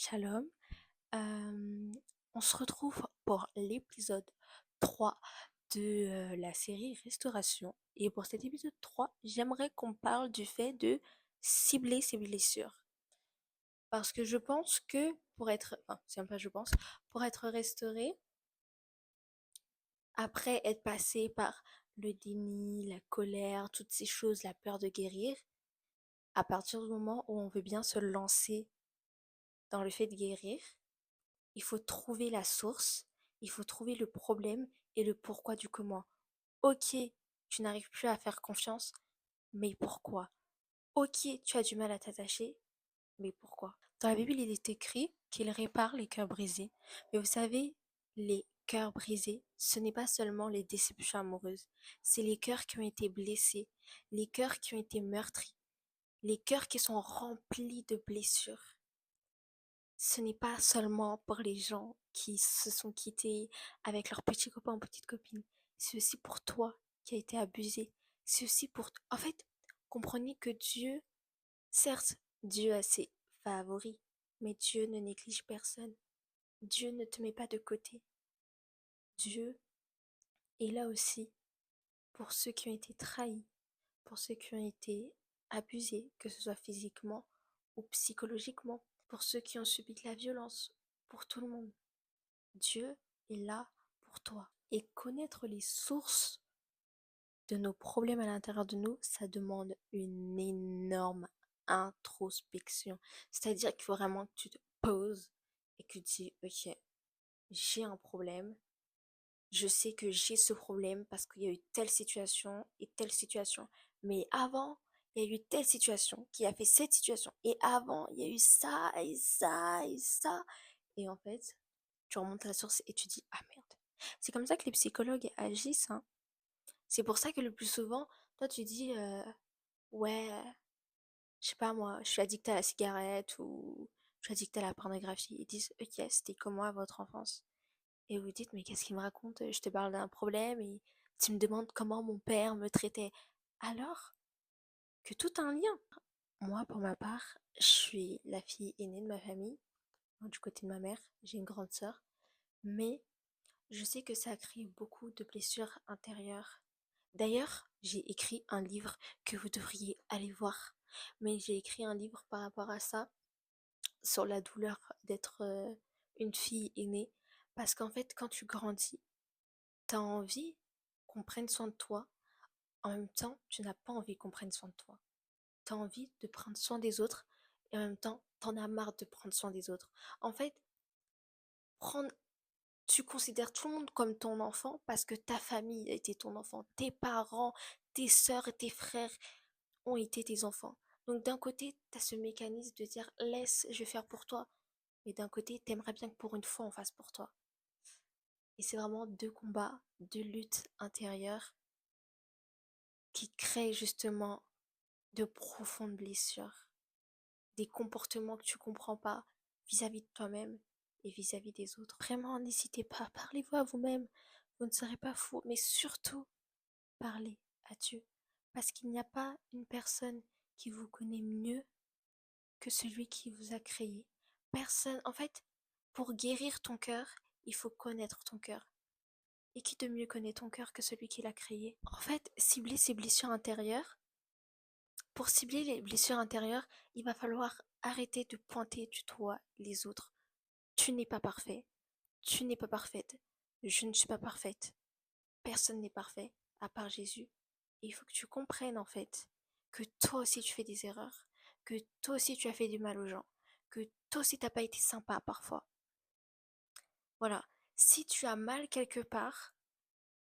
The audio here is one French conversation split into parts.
Shalom. Euh, on se retrouve pour l'épisode 3 de la série Restauration. Et pour cet épisode 3, j'aimerais qu'on parle du fait de cibler ses blessures. Parce que je pense que c'est même pas je pense, pour être restauré, après être passé par le déni, la colère, toutes ces choses, la peur de guérir, à partir du moment où on veut bien se lancer dans le fait de guérir, il faut trouver la source, il faut trouver le problème et le pourquoi du comment. Ok, tu n'arrives plus à faire confiance, mais pourquoi? Ok, tu as du mal à t'attacher, mais pourquoi? Dans la Bible, il est écrit qu'il répare les cœurs brisés. Mais vous savez, les cœurs brisés, ce n'est pas seulement les déceptions amoureuses, c'est les cœurs qui ont été blessés, les cœurs qui ont été meurtris, les cœurs qui sont remplis de blessures. Ce n'est pas seulement pour les gens qui se sont quittés avec leurs petits copains ou petites copines. C'est aussi pour toi qui as été abusé. C'est aussi pour... En fait, comprenez que Dieu, certes, Dieu a ses favoris, mais Dieu ne néglige personne. Dieu ne te met pas de côté. Dieu est là aussi pour ceux qui ont été trahis, pour ceux qui ont été abusés, que ce soit physiquement ou psychologiquement, pour ceux qui ont subi de la violence, pour tout le monde. Dieu est là pour toi. Et connaître les sources de nos problèmes à l'intérieur de nous, ça demande une énorme introspection. C'est-à-dire qu'il faut vraiment que tu te poses et que tu dis, ok, j'ai un problème, je sais que j'ai ce problème parce qu'il y a eu telle situation et telle situation. Mais avant, il y a eu telle situation qui a fait cette situation. Et avant, il y a eu ça et ça et ça. Et en fait, tu remontes à la source et tu dis, ah merde. C'est comme ça que les psychologues agissent, hein. C'est pour ça que le plus souvent, toi tu dis, ouais, je sais pas moi, je suis addict à la cigarette ou je suis addict à la pornographie. Ils disent, ok, c'était comment à votre enfance? Et vous dites, mais qu'est-ce qu'il me raconte? Je te parle d'un problème et tu me demandes comment mon père me traitait. Alors que tout a un lien. Moi, pour ma part, je suis la fille aînée de ma famille. Du côté de ma mère, j'ai une grande sœur. Mais je sais que ça a créé beaucoup de blessures intérieures. D'ailleurs, j'ai écrit un livre que vous devriez aller voir. Mais j'ai écrit un livre par rapport à ça, sur la douleur d'être une fille aînée. Parce qu'en fait, quand tu grandis, t'as envie qu'on prenne soin de toi. En même temps, tu n'as pas envie qu'on prenne soin de toi. T'as envie de prendre soin des autres et en même temps, t'en as marre de prendre soin des autres. En fait, prendre, tu considères tout le monde comme ton enfant parce que ta famille a été ton enfant, tes parents, tes sœurs et tes frères ont été tes enfants. Donc d'un côté, t'as ce mécanisme de dire laisse, je vais faire pour toi. Mais d'un côté, t'aimerais bien que pour une fois on fasse pour toi. Et c'est vraiment deux combats, deux luttes intérieures qui créent justement de profondes blessures, des comportements que tu comprends pas vis-à-vis de toi-même et vis-à-vis des autres. Vraiment, n'hésitez pas, parlez-vous à vous-même, vous ne serez pas fou, mais surtout, parlez à Dieu, parce qu'il n'y a pas une personne qui vous connaît mieux que celui qui vous a créé. Personne, en fait, pour guérir ton cœur, il faut connaître ton cœur. Et qui de mieux connaît ton cœur que celui qui l'a créé? En fait, cibler ses blessures intérieures, pour cibler les blessures intérieures, il va falloir arrêter de pointer du doigt les autres. Tu n'es pas parfait. Tu n'es pas parfaite. Je ne suis pas parfaite. Personne n'est parfait, à part Jésus. Et il faut que tu comprennes en fait que toi aussi tu fais des erreurs, que toi aussi tu as fait du mal aux gens, que toi aussi t'as pas été sympa parfois. Voilà. Si tu as mal quelque part,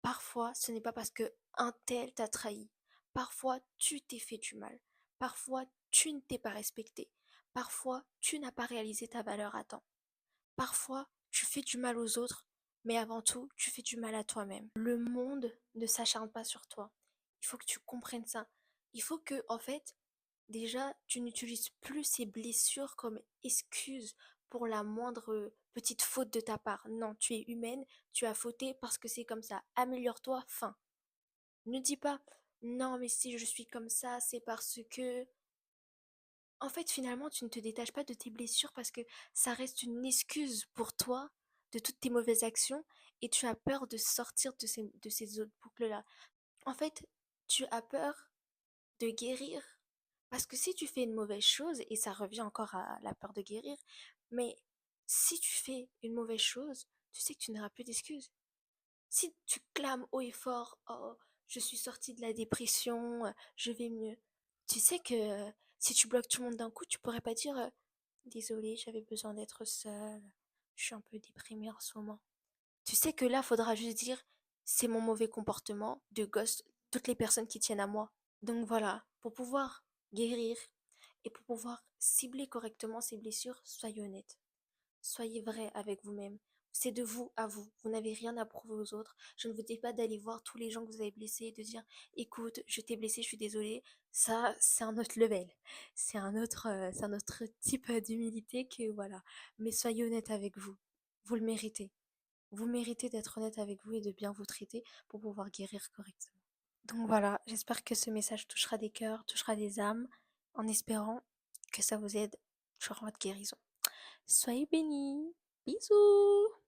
parfois ce n'est pas parce que un tel t'a trahi. Parfois tu t'es fait du mal. Parfois tu ne t'es pas respecté. Parfois tu n'as pas réalisé ta valeur à temps. Parfois tu fais du mal aux autres, mais avant tout tu fais du mal à toi-même. Le monde ne s'acharne pas sur toi. Il faut que tu comprennes ça. Il faut que, en fait, déjà, tu n'utilises plus ces blessures comme excuse pour la moindre petite faute de ta part. Non, tu es humaine, tu as fauté parce que c'est comme ça. Améliore-toi, fin. Ne dis pas, non, mais si je suis comme ça, c'est parce que... En fait, finalement, tu ne te détaches pas de tes blessures parce que ça reste une excuse pour toi de toutes tes mauvaises actions et tu as peur de sortir de ces autres boucles-là. En fait, tu as peur de guérir parce que si tu fais une mauvaise chose, et ça revient encore à la peur de guérir, mais si tu fais une mauvaise chose, tu sais que tu n'auras plus d'excuses. Si tu clames haut et fort, oh, je suis sortie de la dépression, je vais mieux. Tu sais que si tu bloques tout le monde d'un coup, tu pourrais pas dire désolée, j'avais besoin d'être seule, je suis un peu déprimée en ce moment. Tu sais que là, faudra juste dire c'est mon mauvais comportement de ghost toutes les personnes qui tiennent à moi. Donc voilà, pour pouvoir guérir et pour pouvoir cibler correctement ces blessures, soyez honnête. Soyez vrai avec vous-même. C'est de vous à vous. Vous n'avez rien à prouver aux autres. Je ne vous dis pas d'aller voir tous les gens que vous avez blessés et de dire écoute, je t'ai blessé, je suis désolée. Ça, c'est un autre level. C'est un autre type d'humilité que voilà. Mais soyez honnête avec vous. Vous le méritez. Vous méritez d'être honnête avec vous et de bien vous traiter pour pouvoir guérir correctement. Donc voilà, j'espère que ce message touchera des cœurs, touchera des âmes, en espérant que ça vous aide sur votre guérison. Soyez bénis. Bisous.